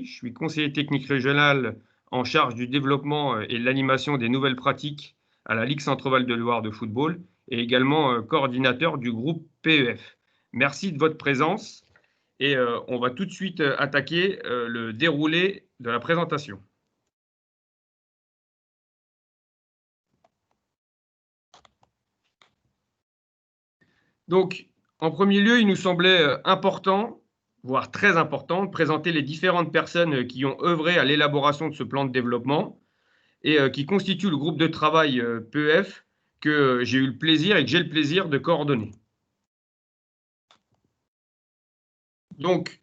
je suis conseiller technique régional en charge du développement et de l'animation des nouvelles pratiques à la Ligue Centre-Val de Loire de football et également coordinateur du groupe PEF. Merci de votre présence et on va tout de suite attaquer le déroulé de la présentation. Donc, en premier lieu, il nous semblait important, voire très important, de présenter les différentes personnes qui ont œuvré à l'élaboration de ce plan de développement et qui constituent le groupe de travail PEF que j'ai eu le plaisir et que j'ai le plaisir de coordonner. Donc,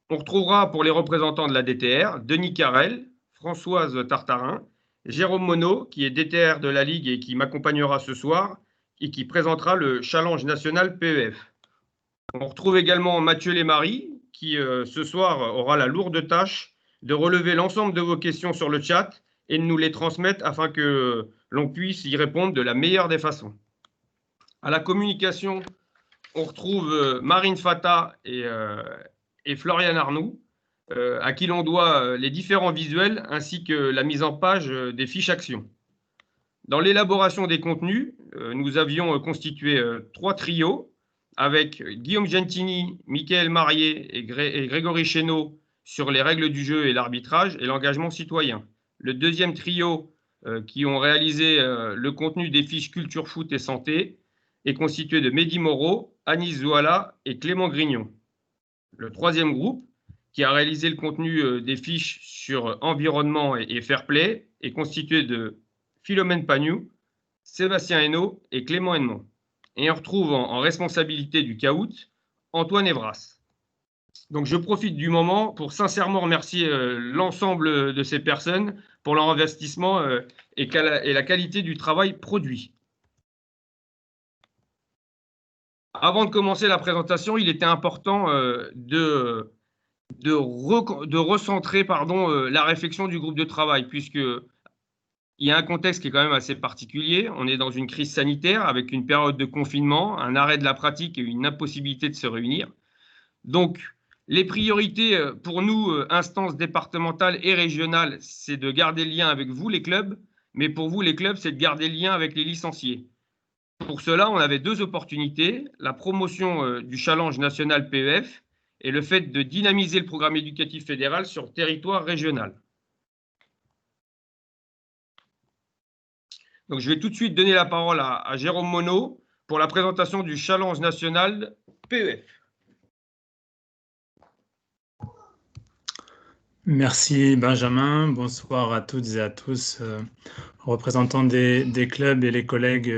on retrouvera pour les représentants de la DTR, Denis Carrel, Françoise Tartarin, Jérôme Monod, qui est DTR de la Ligue et qui m'accompagnera ce soir, et qui présentera le Challenge national PEF. On retrouve également Mathieu Lémarie, qui ce soir aura la lourde tâche de relever l'ensemble de vos questions sur le chat et de nous les transmettre afin que l'on puisse y répondre de la meilleure des façons. À la communication, on retrouve Marine Fata et Florian Arnoux, à qui l'on doit les différents visuels ainsi que la mise en page des fiches actions. Dans l'élaboration des contenus, nous avions constitué 3 trios avec Guillaume Gentini, Mickaël Marié et Grégory Chénaud sur les règles du jeu et l'arbitrage et l'engagement citoyen. Le deuxième trio qui ont réalisé le contenu des fiches culture, foot et santé est constitué de Mehdi Moreau, Anis Zouala et Clément Grignon. Le troisième groupe, qui a réalisé le contenu des fiches sur environnement et fair play, est constitué de Philomène Pagnou, Sébastien Hainaut et Clément Hennemont. Et on retrouve en responsabilité du CAOUT Antoine Evras. Donc je profite du moment pour sincèrement remercier l'ensemble de ces personnes pour leur investissement et la qualité du travail produit. Avant de commencer la présentation, il était important de recentrer la réflexion du groupe de travail, puisqu'il y a un contexte qui est quand même assez particulier. On est dans une crise sanitaire avec une période de confinement, un arrêt de la pratique et une impossibilité de se réunir. Donc, les priorités pour nous, instances départementales et régionales, c'est de garder le lien avec vous, les clubs, mais pour vous, les clubs, c'est de garder le lien avec les licenciés. Pour cela, on avait 2 opportunités, la promotion du Challenge national PEF et le fait de dynamiser le programme éducatif fédéral sur le territoire régional. Donc, je vais tout de suite donner la parole à Jérôme Monod pour la présentation du Challenge national PEF. Merci Benjamin, bonsoir à toutes et à tous, représentants des clubs et les collègues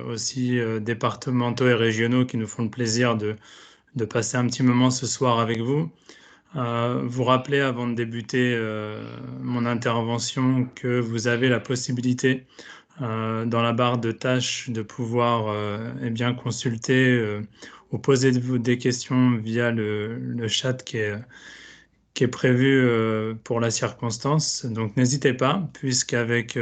aussi départementaux et régionaux qui nous font le plaisir de passer un petit moment ce soir avec vous. Vous rappelez avant de débuter mon intervention que vous avez la possibilité dans la barre de tâches de pouvoir consulter ou poser des questions via le chat qui est prévu pour la circonstance. Donc n'hésitez pas, puisqu'avec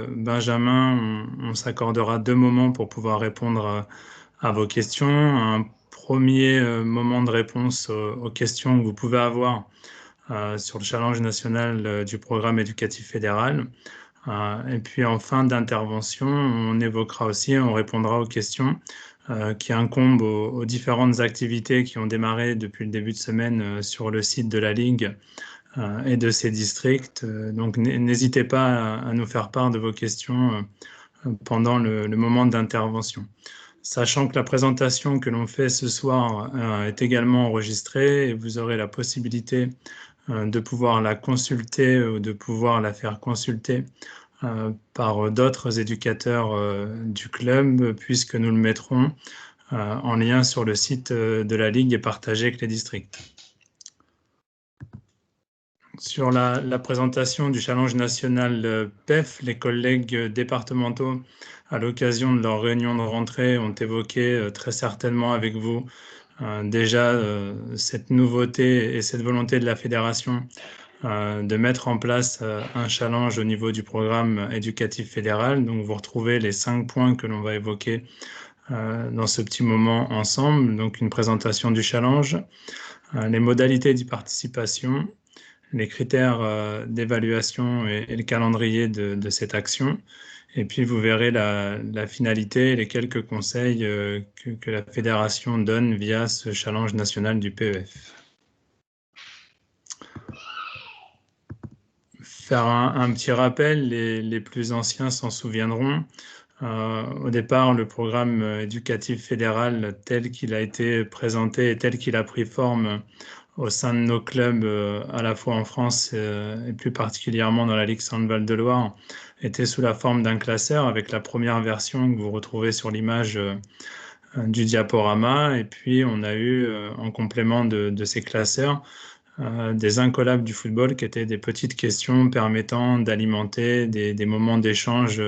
Benjamin, on s'accordera 2 moments pour pouvoir répondre à vos questions. Un premier moment de réponse aux questions que vous pouvez avoir sur le challenge national du programme éducatif fédéral. Et puis en fin d'intervention, on évoquera aussi, on répondra aux questions qui incombent aux différentes activités qui ont démarré depuis le début de semaine sur le site de la Ligue et de ses districts. Donc n'hésitez pas à nous faire part de vos questions pendant le moment d'intervention. Sachant que la présentation que l'on fait ce soir est également enregistrée et vous aurez la possibilité de pouvoir la consulter ou de pouvoir la faire consulter par d'autres éducateurs du club, puisque nous le mettrons en lien sur le site de la Ligue et partagé avec les districts. Sur la présentation du challenge national PEF, les collègues départementaux, à l'occasion de leur réunion de rentrée, ont évoqué très certainement avec vous déjà cette nouveauté et cette volonté de la fédération de mettre en place un challenge au niveau du programme éducatif fédéral. Donc vous retrouvez les 5 points que l'on va évoquer dans ce petit moment ensemble. Donc une présentation du challenge, les modalités d'y participation, les critères d'évaluation et le calendrier de cette action. Et puis, vous verrez la finalité et les quelques conseils que la fédération donne via ce challenge national du PEF. Faire un petit rappel, les plus anciens s'en souviendront. Au départ, le programme éducatif fédéral tel qu'il a été présenté et tel qu'il a pris forme au sein de nos clubs, à la fois en France et plus particulièrement dans la Ligue Centre-Val de Loire, était sous la forme d'un classeur avec la première version que vous retrouvez sur l'image du diaporama. Et puis, on a eu, en complément de ces classeurs, des incollables du football qui étaient des petites questions permettant d'alimenter des moments d'échange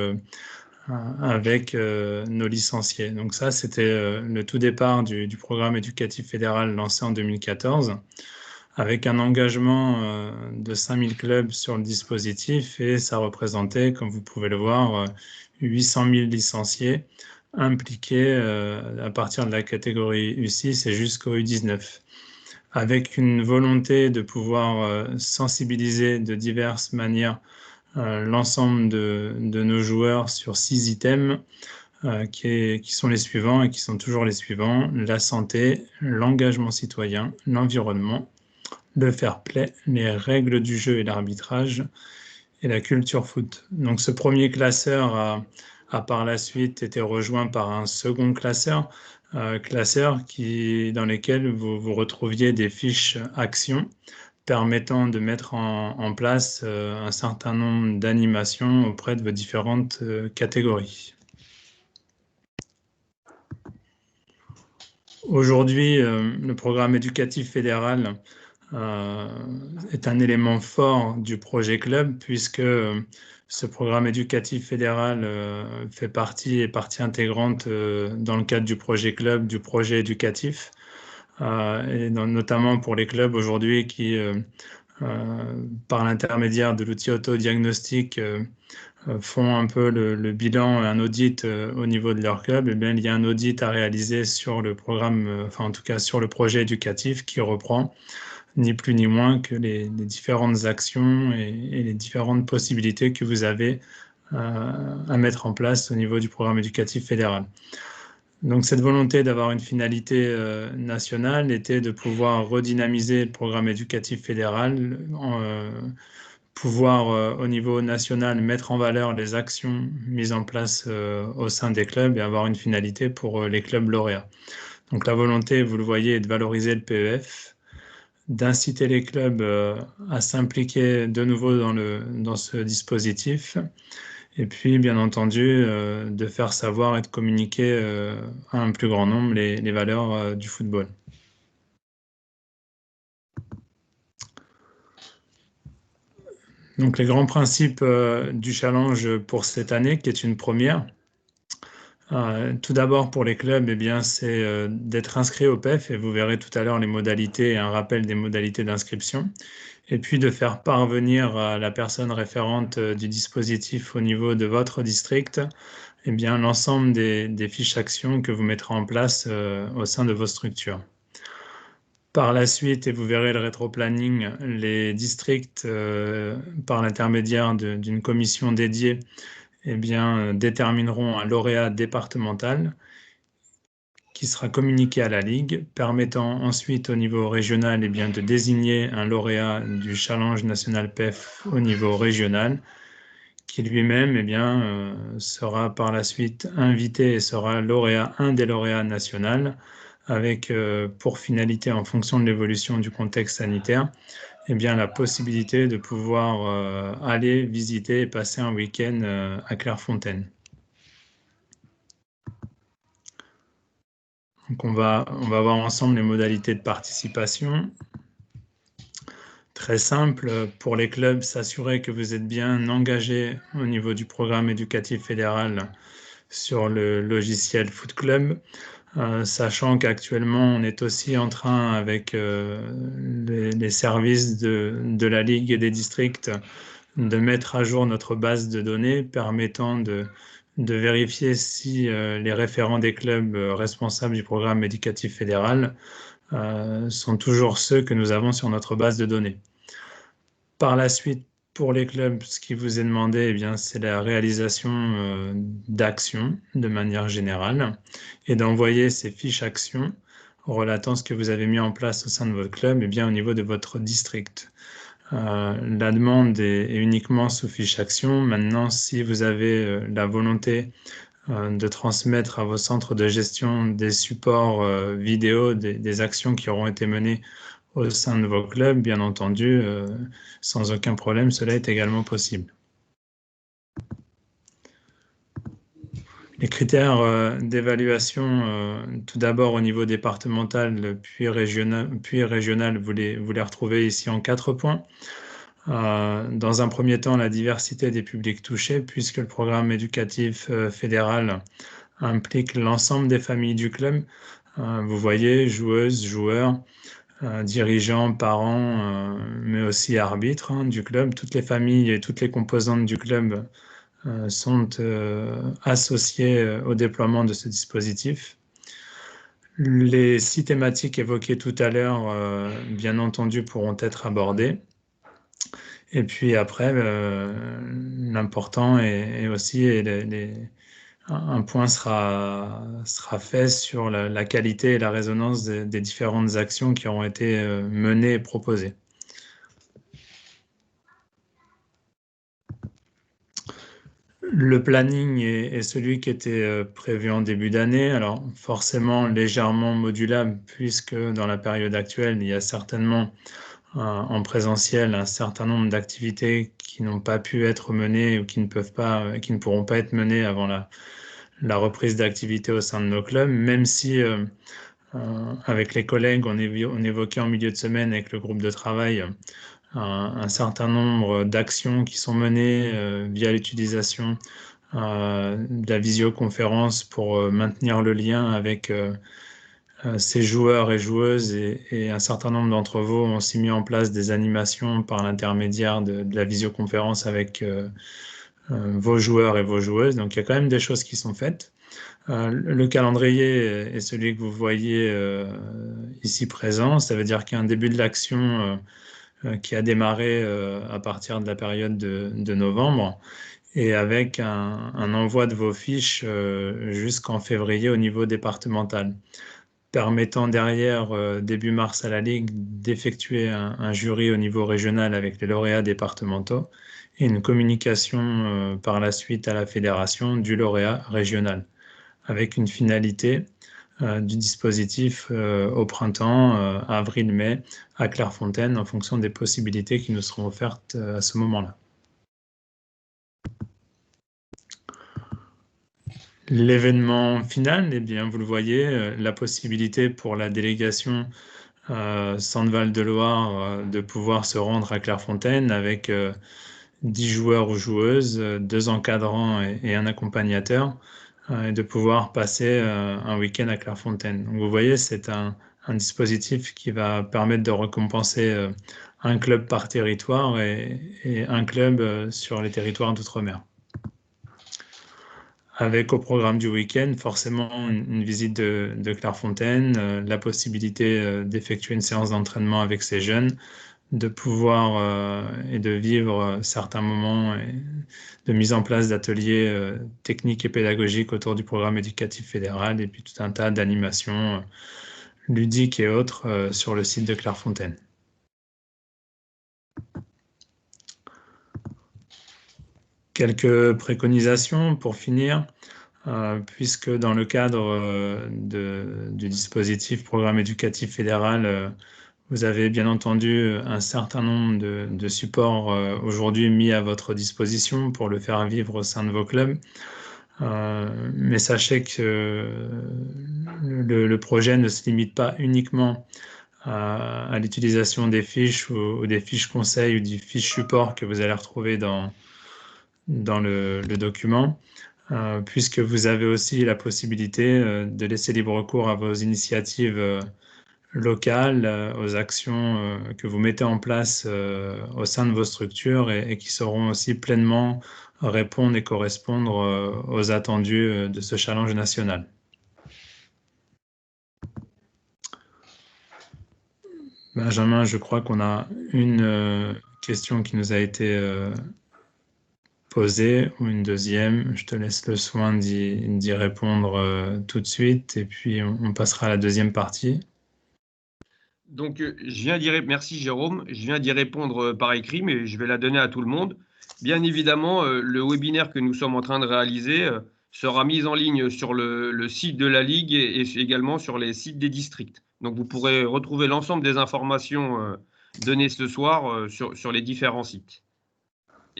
avec nos licenciés. Donc ça, c'était le tout départ du programme éducatif fédéral lancé en 2014, avec un engagement de 5000 clubs sur le dispositif, et ça représentait, comme vous pouvez le voir, 800 000 licenciés impliqués à partir de la catégorie U6 et jusqu'au U19, avec une volonté de pouvoir sensibiliser de diverses manières l'ensemble de nos joueurs sur 6 items qui sont les suivants et qui sont toujours les suivants: la santé, l'engagement citoyen, l'environnement, le fair play, les règles du jeu et l'arbitrage, et la culture foot. Donc ce premier classeur a par la suite été rejoint par un second classeur, dans lesquels vous retrouviez des fiches actions permettant de mettre en place un certain nombre d'animations auprès de vos différentes catégories. Aujourd'hui, le programme éducatif fédéral est un élément fort du projet club, puisque ce programme éducatif fédéral est partie intégrante dans le cadre du projet club, du projet éducatif, et notamment pour les clubs aujourd'hui qui, par l'intermédiaire de l'outil autodiagnostic, font un peu le bilan et un audit au niveau de leur club. Et bien, il y a un audit à réaliser sur le programme, enfin en tout cas sur le projet éducatif, qui reprend ni plus ni moins que les différentes actions et les différentes possibilités que vous avez à mettre en place au niveau du programme éducatif fédéral. Donc cette volonté d'avoir une finalité nationale était de pouvoir redynamiser le programme éducatif fédéral, pouvoir au niveau national mettre en valeur les actions mises en place au sein des clubs et avoir une finalité pour les clubs lauréats. Donc la volonté, vous le voyez, est de valoriser le PEF, d'inciter les clubs à s'impliquer de nouveau dans ce dispositif, et puis bien entendu de faire savoir et de communiquer à un plus grand nombre les valeurs du football. Donc les grands principes du challenge pour cette année, qui est une première. Tout d'abord pour les clubs, eh bien, c'est d'être inscrit au PEF, et vous verrez tout à l'heure les modalités et un rappel des modalités d'inscription, et puis de faire parvenir à la personne référente du dispositif au niveau de votre district eh bien, l'ensemble des fiches actions que vous mettrez en place au sein de vos structures. Par la suite, et vous verrez le rétro-planning, les districts, par l'intermédiaire d'une commission dédiée, eh bien, détermineront un lauréat départemental qui sera communiqué à la Ligue, permettant ensuite au niveau régional eh bien, de désigner un lauréat du Challenge National PEF au niveau régional, qui lui-même eh bien, sera par la suite invité et sera un des lauréats nationaux, avec pour finalité, en fonction de l'évolution du contexte sanitaire, eh bien, la possibilité de pouvoir aller visiter et passer un week-end à Clairefontaine. Donc on va voir ensemble les modalités de participation. Très simple, pour les clubs, s'assurer que vous êtes bien engagé au niveau du programme éducatif fédéral sur le logiciel Foot Club, sachant qu'actuellement on est aussi en train avec les services de la Ligue et des districts de mettre à jour notre base de données permettant de vérifier si les référents des clubs responsables du programme éducatif fédéral sont toujours ceux que nous avons sur notre base de données. Par la suite, pour les clubs, ce qui vous est demandé, eh bien, c'est la réalisation d'actions de manière générale et d'envoyer ces fiches actions relatant ce que vous avez mis en place au sein de votre club, eh bien, au niveau de votre district. La demande est uniquement sous fiche action. Maintenant, si vous avez la volonté de transmettre à vos centres de gestion des supports vidéo, des actions qui auront été menées au sein de vos clubs, bien entendu, sans aucun problème, cela est également possible. Les critères d'évaluation, tout d'abord au niveau départemental, puis régional, vous les retrouvez ici en 4 points. Dans un premier temps, la diversité des publics touchés, puisque le programme éducatif fédéral implique l'ensemble des familles du club. Vous voyez, joueuses, joueurs, dirigeants, parents, mais aussi arbitres du club. Toutes les familles et toutes les composantes du club sont associées au déploiement de ce dispositif. Les 6 thématiques évoquées tout à l'heure, bien entendu, pourront être abordées. Et puis après, l'important est aussi, un point sera fait sur la qualité et la résonance des différentes actions qui auront été menées et proposées. Le planning est celui qui était prévu en début d'année, alors forcément légèrement modulable puisque dans la période actuelle, il y a certainement en présentiel un certain nombre d'activités qui n'ont pas pu être menées ou qui ne pourront pas être menées avant la reprise d'activité au sein de nos clubs, même si avec les collègues, on évoquait en milieu de semaine avec le groupe de travail un certain nombre d'actions qui sont menées via l'utilisation de la visioconférence pour maintenir le lien avec ces joueurs et joueuses et un certain nombre d'entre vous ont aussi mis en place des animations par l'intermédiaire de la visioconférence avec vos joueurs et vos joueuses. Donc il y a quand même des choses qui sont faites. Le calendrier est celui que vous voyez ici présent. Ça veut dire qu'il y a un début de l'action qui a démarré à partir de la période de novembre et avec un envoi de vos fiches jusqu'en février au niveau départemental, permettant derrière, début mars à la Ligue, d'effectuer un jury au niveau régional avec les lauréats départementaux et une communication par la suite à la fédération du lauréat régional, avec une finalité du dispositif au printemps, avril-mai, à Clairefontaine, en fonction des possibilités qui nous seront offertes à ce moment-là. L'événement final, eh bien, vous le voyez, la possibilité pour la délégation Centre-Val de Loire de pouvoir se rendre à Clairefontaine avec 10 joueurs ou joueuses, 2 encadrants et un accompagnateur, et de pouvoir passer un week-end à Clairefontaine. Donc vous voyez, c'est un dispositif qui va permettre de récompenser un club par territoire et un club sur les territoires d'outre-mer. Avec au programme du week-end, forcément une visite de Clairefontaine, la possibilité d'effectuer une séance d'entraînement avec ces jeunes, de pouvoir et de vivre certains moments de mise en place d'ateliers techniques et pédagogiques autour du programme éducatif fédéral et puis tout un tas d'animations ludiques et autres sur le site de Clairefontaine. Quelques préconisations pour finir, puisque dans le cadre du dispositif programme éducatif fédéral, vous avez bien entendu un certain nombre de supports aujourd'hui mis à votre disposition pour le faire vivre au sein de vos clubs. Mais sachez que le projet ne se limite pas uniquement à l'utilisation des fiches ou des fiches conseils ou des fiches support que vous allez retrouver dans le document, puisque vous avez aussi la possibilité de laisser libre cours à vos initiatives locales, aux actions que vous mettez en place au sein de vos structures et qui sauront aussi pleinement répondre et correspondre aux attendus de ce challenge national. Benjamin, je crois qu'on a une question qui nous a été posée, ou une deuxième. Je te laisse le soin d'y répondre tout de suite, et puis on passera à la deuxième partie. Donc, merci Jérôme, je viens d'y répondre par écrit, mais je vais la donner à tout le monde. Bien évidemment, le webinaire que nous sommes en train de réaliser sera mis en ligne sur le site de la Ligue et également sur les sites des districts. Donc, vous pourrez retrouver l'ensemble des informations données ce soir sur les différents sites.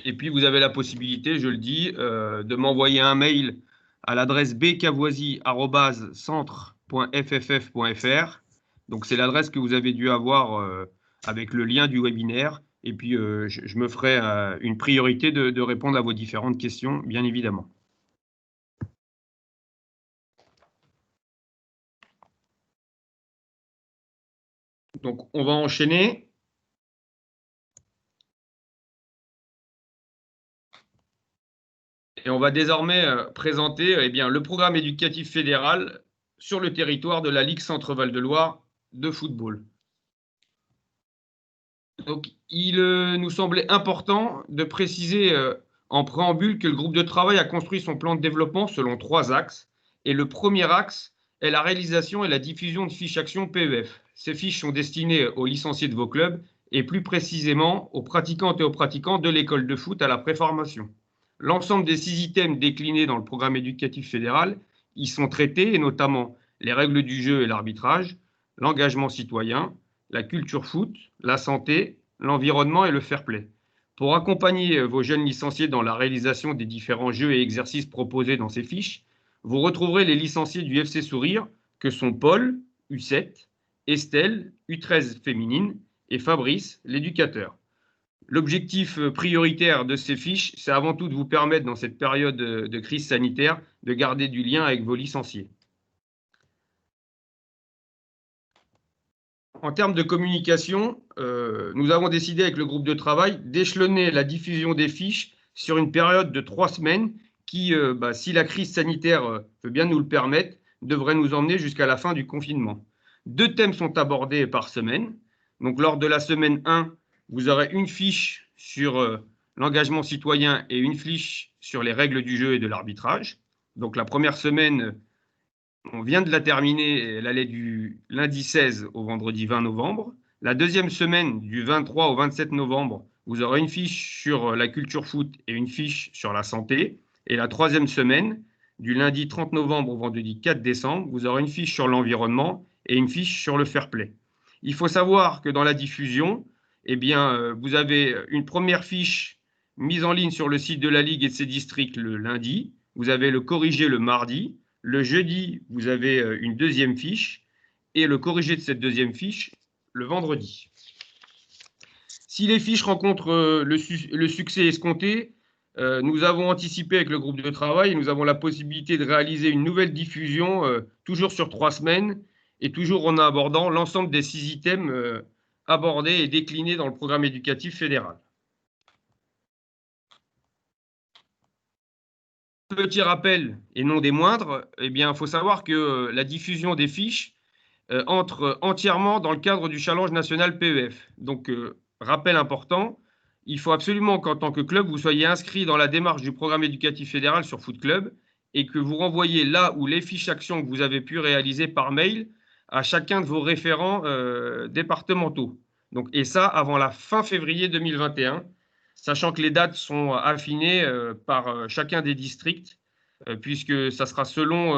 Et puis, vous avez la possibilité, je le dis, de m'envoyer un mail à l'adresse bcavoisy@centre.fff.fr. Donc, c'est l'adresse que vous avez dû avoir avec le lien du webinaire. Et puis, je me ferai une priorité de répondre à vos différentes questions, bien évidemment. Donc, on va enchaîner. Et on va désormais présenter le programme éducatif fédéral sur le territoire de la Ligue Centre-Val de Loire de football. Donc, il nous semblait important de préciser en préambule que le groupe de travail a construit son plan de développement selon 3 axes. Et le premier axe est la réalisation et la diffusion de fiches actions PEF. Ces fiches sont destinées aux licenciés de vos clubs et plus précisément aux pratiquantes et aux pratiquants de l'école de foot à la préformation. L'ensemble des 6 items déclinés dans le programme éducatif fédéral y sont traités, et notamment les règles du jeu et l'arbitrage, l'engagement citoyen, la culture foot, la santé, l'environnement et le fair play. Pour accompagner vos jeunes licenciés dans la réalisation des différents jeux et exercices proposés dans ces fiches, vous retrouverez les licenciés du FC Sourire, que sont Paul, U7, Estelle, U13 féminine, et Fabrice, l'éducateur. L'objectif prioritaire de ces fiches, c'est avant tout de vous permettre, dans cette période de crise sanitaire, de garder du lien avec vos licenciés. En termes de communication, nous avons décidé avec le groupe de travail d'échelonner la diffusion des fiches sur une période de 3 semaines qui, si la crise sanitaire veut bien nous le permettre, devrait nous emmener jusqu'à la fin du confinement. 2 thèmes sont abordés par semaine. Donc, lors de la semaine 1, vous aurez une fiche sur l'engagement citoyen et une fiche sur les règles du jeu et de l'arbitrage. Donc, la première semaine, on vient de la terminer, elle allait du lundi 16 au vendredi 20 novembre. La deuxième semaine, du 23 au 27 novembre, vous aurez une fiche sur la culture foot et une fiche sur la santé. Et la troisième semaine, du lundi 30 novembre au vendredi 4 décembre, vous aurez une fiche sur l'environnement et une fiche sur le fair play. Il faut savoir que dans la diffusion, vous avez une première fiche mise en ligne sur le site de la Ligue et de ses districts le lundi. Vous avez le corrigé le mardi. Le jeudi, vous avez une deuxième fiche et le corrigé de cette deuxième fiche le vendredi. Si les fiches rencontrent le succès escompté, nous avons anticipé avec le groupe de travail et nous avons la possibilité de réaliser une nouvelle diffusion, toujours sur 3 semaines et toujours en abordant l'ensemble des 6 items abordés et déclinés dans le programme éducatif fédéral. Petit rappel, et non des moindres, il faut savoir que la diffusion des fiches entre entièrement dans le cadre du challenge national PEF. Donc, rappel important, il faut absolument qu'en tant que club, vous soyez inscrit dans la démarche du programme éducatif fédéral sur Foot Club et que vous renvoyez là où les fiches actions que vous avez pu réaliser par mail à chacun de vos référents départementaux. Donc, et ça avant la fin février 2021, sachant que les dates sont affinées par chacun des districts, puisque ça sera selon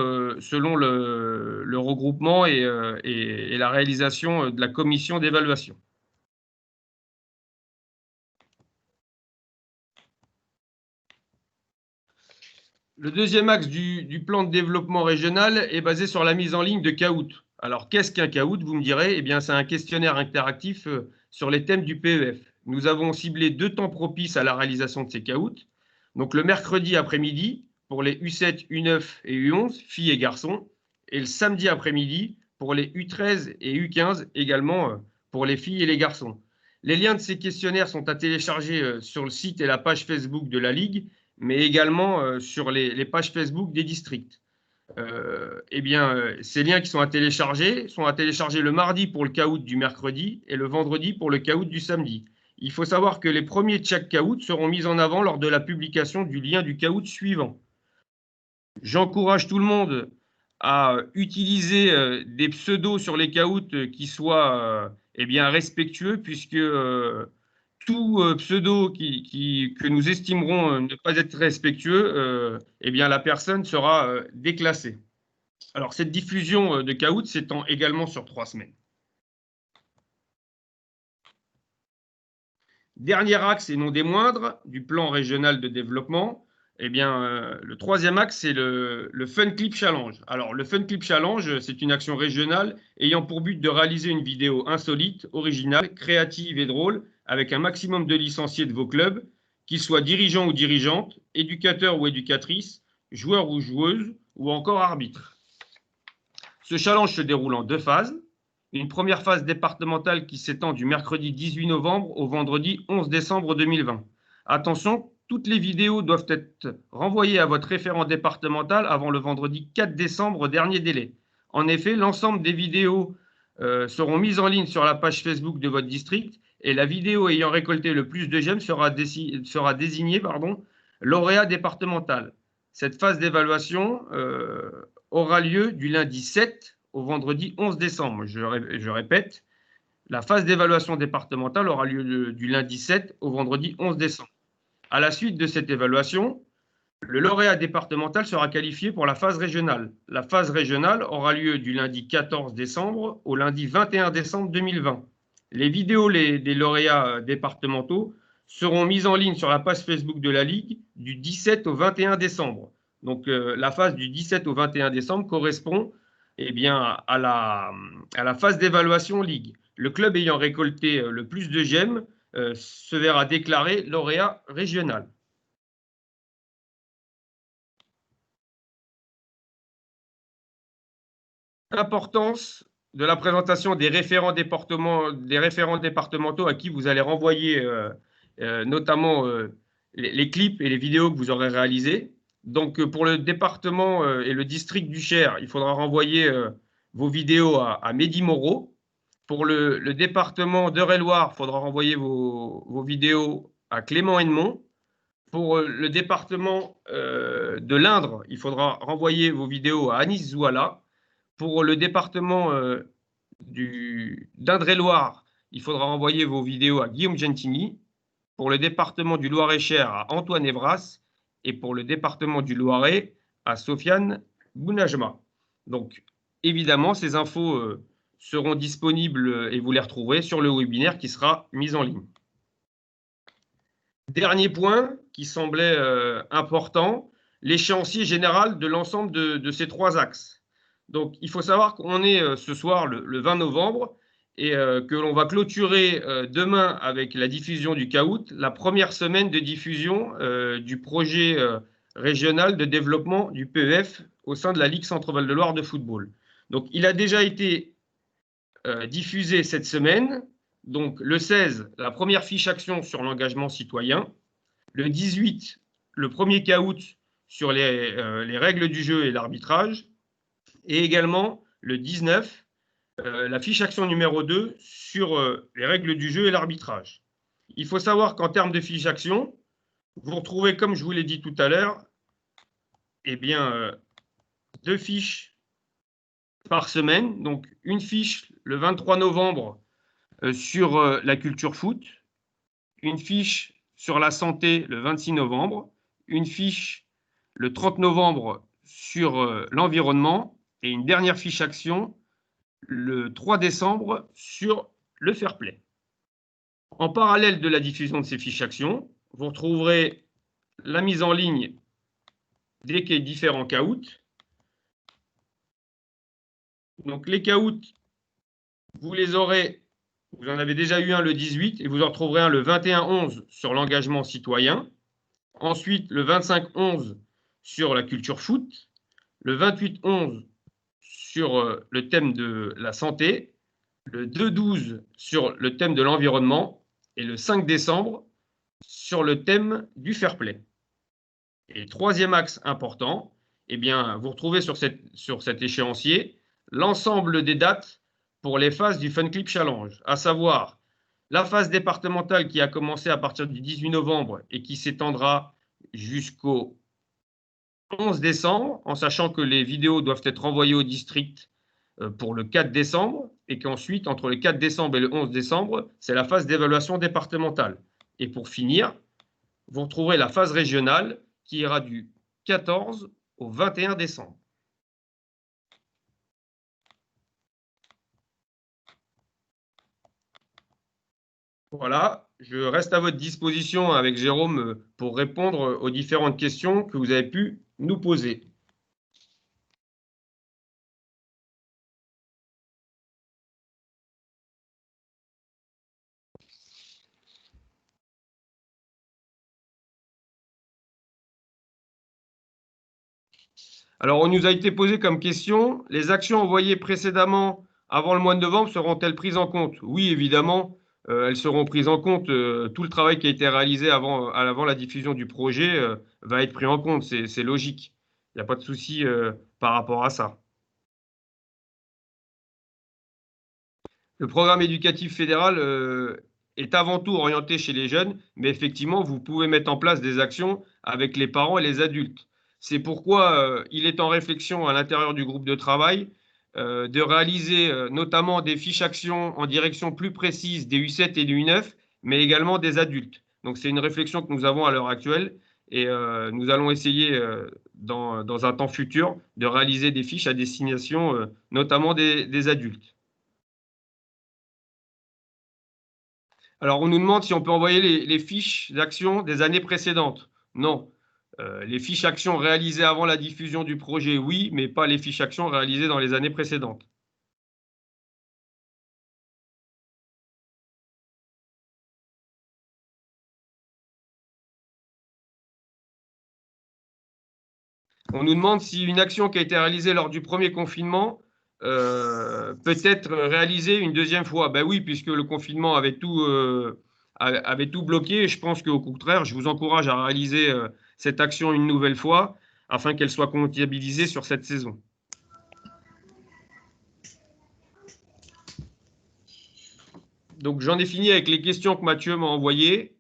le regroupement et la réalisation de la commission d'évaluation. Le deuxième axe du plan de développement régional est basé sur la mise en ligne de CAOUT. Alors, qu'est-ce qu'un CAOUT, vous me direz? C'est un questionnaire interactif sur les thèmes du PEF. Nous avons ciblé 2 temps propices à la réalisation de ces CAOUT. Donc, le mercredi après-midi pour les U7, U9 et U11, filles et garçons, et le samedi après-midi pour les U13 et U15, également pour les filles et les garçons. Les liens de ces questionnaires sont à télécharger sur le site et la page Facebook de la Ligue, mais également sur les pages Facebook des districts. eh bien, ces liens qui sont à télécharger le mardi pour le caout du mercredi et le vendredi pour le caout du samedi. Il faut savoir que les premiers de chaque caout seront mis en avant lors de la publication du lien du caout suivant. J'encourage tout le monde à utiliser des pseudos sur les caouts qui soient eh bien, respectueux, puisque tout pseudo que nous estimerons ne pas être respectueux, eh bien, la personne sera déclassée. Alors, cette diffusion de caout s'étend également sur 3 semaines. Dernier axe, et non des moindres, du plan régional de développement, eh bien, le troisième axe, c'est le Fun Clip Challenge. Alors, le Fun Clip Challenge, c'est une action régionale ayant pour but de réaliser une vidéo insolite, originale, créative et drôle, avec un maximum de licenciés de vos clubs, qu'ils soient dirigeants ou dirigeantes, éducateurs ou éducatrices, joueurs ou joueuses, ou encore arbitres. Ce challenge se déroule en 2 phases. Une première phase départementale qui s'étend du mercredi 18 novembre au vendredi 11 décembre 2020. Attention, toutes les vidéos doivent être renvoyées à votre référent départemental avant le vendredi 4 décembre, dernier délai. En effet, l'ensemble des vidéos seront mises en ligne sur la page Facebook de votre district et la vidéo ayant récolté le plus de j'aime sera désignée lauréat départemental. Cette phase d'évaluation aura lieu du lundi 7 au vendredi 11 décembre. Je répète, la phase d'évaluation départementale aura lieu du lundi 7 au vendredi 11 décembre. À la suite de cette évaluation, le lauréat départemental sera qualifié pour la phase régionale. La phase régionale aura lieu du lundi 14 décembre au lundi 21 décembre 2020. Les vidéos des lauréats départementaux seront mises en ligne sur la page Facebook de la Ligue du 17 au 21 décembre. Donc, la phase du 17 au 21 décembre correspond eh bien, à la phase d'évaluation Ligue. Le club ayant récolté le plus de j'aime se verra déclaré lauréat régional. Importance de la présentation des référents départementaux à qui vous allez renvoyer notamment les clips et les vidéos que vous aurez réalisés. Donc, pour le département et le district du Cher, il faudra renvoyer vos vidéos à Mehdi Moreau. Pour le département d'Eure-et-Loir, il faudra renvoyer vos vidéos à Clément Hennemont. Pour le département de l'Indre, il faudra renvoyer vos vidéos à Anis Zouala. Pour le département d'Indre-et-Loire, il faudra renvoyer vos vidéos à Guillaume Gentini. Pour le département du Loir-et-Cher, à Antoine Evras. Et pour le département du Loiret, à Sofiane Bounajma. Donc, évidemment, ces infos seront disponibles et vous les retrouverez sur le webinaire qui sera mis en ligne. Dernier point qui semblait important, l'échéancier général de l'ensemble de ces 3 axes. Donc, il faut savoir qu'on est ce soir le 20 novembre et que l'on va clôturer demain avec la diffusion du caout, la première semaine de diffusion du projet régional de développement du PEF au sein de la Ligue Centre-Val de Loire de football. Donc, il a déjà été diffusé cette semaine. Donc, le 16, la première fiche action sur l'engagement citoyen. Le 18, le premier caout sur les règles du jeu et l'arbitrage. Et également, le 19, la fiche action numéro 2 sur les règles du jeu et l'arbitrage. Il faut savoir qu'en termes de fiche action, vous retrouvez, comme je vous l'ai dit tout à l'heure, eh bien, 2 fiches par semaine. Donc, une fiche le 23 novembre sur la culture foot, une fiche sur la santé le 26 novembre, une fiche le 30 novembre sur l'environnement et une dernière fiche action le 3 décembre sur le fair play. En parallèle de la diffusion de ces fiches actions, vous retrouverez la mise en ligne des différents caouts. Donc les caouts, vous les aurez, vous en avez déjà eu un le 18 et vous en retrouverez un le 21-11 sur l'engagement citoyen. Ensuite, le 25-11 sur la culture foot, le 28-11 sur le thème de la santé, le 2-12 sur le thème de l'environnement et le 5 décembre sur le thème du fair play. Et troisième axe important, eh bien, vous retrouvez sur cet échéancier l'ensemble des dates pour les phases du Fun Clip Challenge, à savoir la phase départementale qui a commencé à partir du 18 novembre et qui s'étendra jusqu'au 11 décembre, en sachant que les vidéos doivent être envoyées au district pour le 4 décembre, et qu'ensuite, entre le 4 décembre et le 11 décembre, c'est la phase d'évaluation départementale. Et pour finir, vous retrouverez la phase régionale qui ira du 14 au 21 décembre. Voilà, je reste à votre disposition avec Jérôme pour répondre aux différentes questions que vous avez pu nous poser. Alors, on nous a été posé comme question, les actions envoyées précédemment avant le mois de novembre seront-elles prises en compte? Oui, évidemment, elles seront prises en compte. Tout le travail qui a été réalisé avant la diffusion du projet va être pris en compte, c'est logique. Il n'y a pas de souci par rapport à ça. Le programme éducatif fédéral est avant tout orienté chez les jeunes, mais effectivement, vous pouvez mettre en place des actions avec les parents et les adultes. C'est pourquoi il est en réflexion à l'intérieur du groupe de travail de réaliser notamment des fiches actions en direction plus précise des U7 et des U9, mais également des adultes. Donc c'est une réflexion que nous avons à l'heure actuelle et nous allons essayer dans un temps futur de réaliser des fiches à destination notamment des adultes. Alors, on nous demande si on peut envoyer les fiches d'action des années précédentes. Non. Les fiches actions réalisées avant la diffusion du projet, oui, mais pas les fiches actions réalisées dans les années précédentes. On nous demande si une action qui a été réalisée lors du premier confinement peut être réalisée une deuxième fois. Ben oui, puisque le confinement avait tout bloqué. Je pense qu'au contraire, je vous encourage à réaliser cette action une nouvelle fois afin qu'elle soit comptabilisée sur cette saison. Donc, j'en ai fini avec les questions que Mathieu m'a envoyées.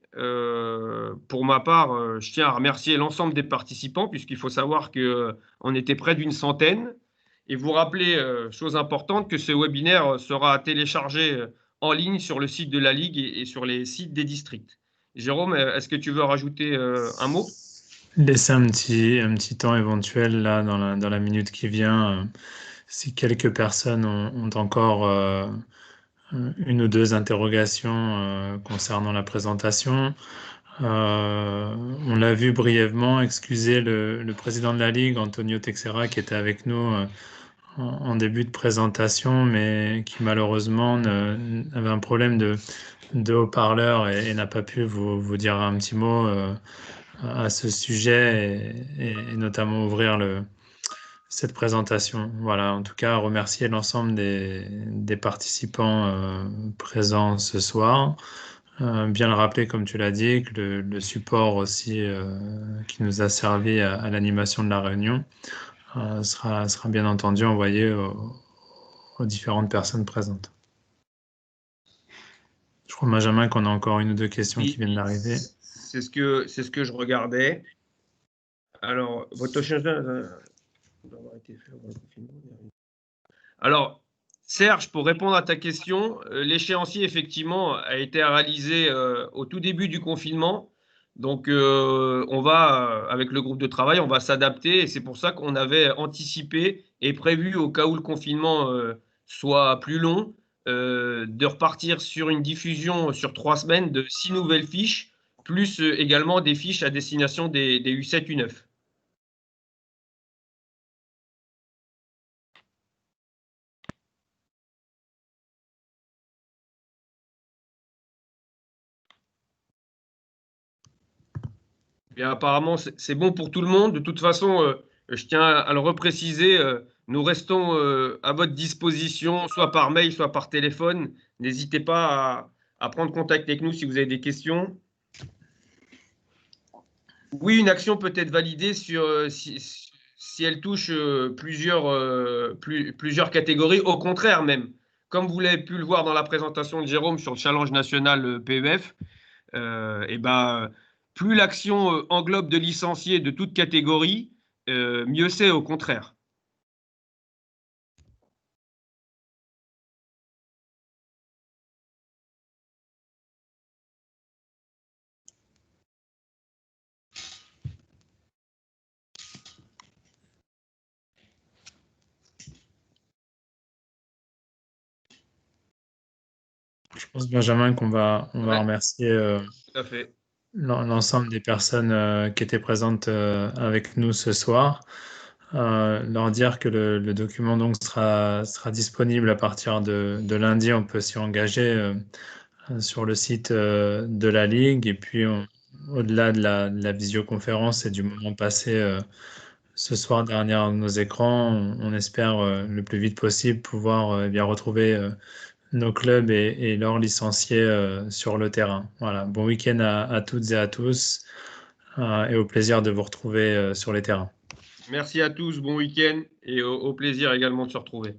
Pour ma part, je tiens à remercier l'ensemble des participants, puisqu'il faut savoir qu'on était près d'une centaine. Et vous rappeler, chose importante, que ce webinaire sera téléchargé en ligne sur le site de la Ligue et sur les sites des districts. Jérôme, est-ce que tu veux rajouter un mot? Laisser un petit temps éventuel là dans la minute qui vient, si quelques personnes ont encore une ou deux interrogations concernant la présentation. On l'a vu brièvement, excusez le président de la Ligue, Antonio Teixeira, qui était avec nous en début de présentation, mais qui malheureusement avait un problème de haut-parleur et n'a pas pu vous dire un petit mot à ce sujet et notamment ouvrir cette présentation. Voilà, en tout cas, remercier l'ensemble des participants présents ce soir. Bien le rappeler, comme tu l'as dit, que le support aussi qui nous a servi à l'animation de la réunion sera bien entendu envoyé aux différentes personnes présentes. Je crois, Benjamin, qu'on a encore une ou deux questions qui viennent d'arriver. C'est ce que je regardais. Alors, votre Alors, Serge, pour répondre à ta question, l'échéancier, effectivement, a été réalisé au tout début du confinement. Donc, on va, avec le groupe de travail, on va s'adapter. Et c'est pour ça qu'on avait anticipé et prévu, au cas où le confinement soit plus long, de repartir sur une diffusion sur 3 semaines de 6 nouvelles fiches, plus également des fiches à destination des U7, U9. Bien, apparemment, c'est bon pour tout le monde. De toute façon, je tiens à le repréciser, nous restons à votre disposition, soit par mail, soit par téléphone. N'hésitez pas à prendre contact avec nous si vous avez des questions. Oui, une action peut être validée si elle touche plusieurs catégories, au contraire même. Comme vous l'avez pu le voir dans la présentation de Jérôme sur le challenge national PEF, et ben, plus l'action englobe de licenciés de toute catégorie, mieux c'est au contraire. Je pense, Benjamin, qu'on va Ouais, remercier tout à fait. l'ensemble des personnes qui étaient présentes avec nous ce soir. Leur dire que le document donc sera disponible à partir de lundi. On peut s'y engager sur le site de la Ligue. Et puis, au-delà de la visioconférence et du moment passé ce soir derrière nos écrans, on espère le plus vite possible pouvoir bien retrouver nos clubs et leurs licenciés sur le terrain. Voilà. Bon week-end à toutes et à tous et au plaisir de vous retrouver sur les terrains. Merci à tous, bon week-end et au plaisir également de se retrouver.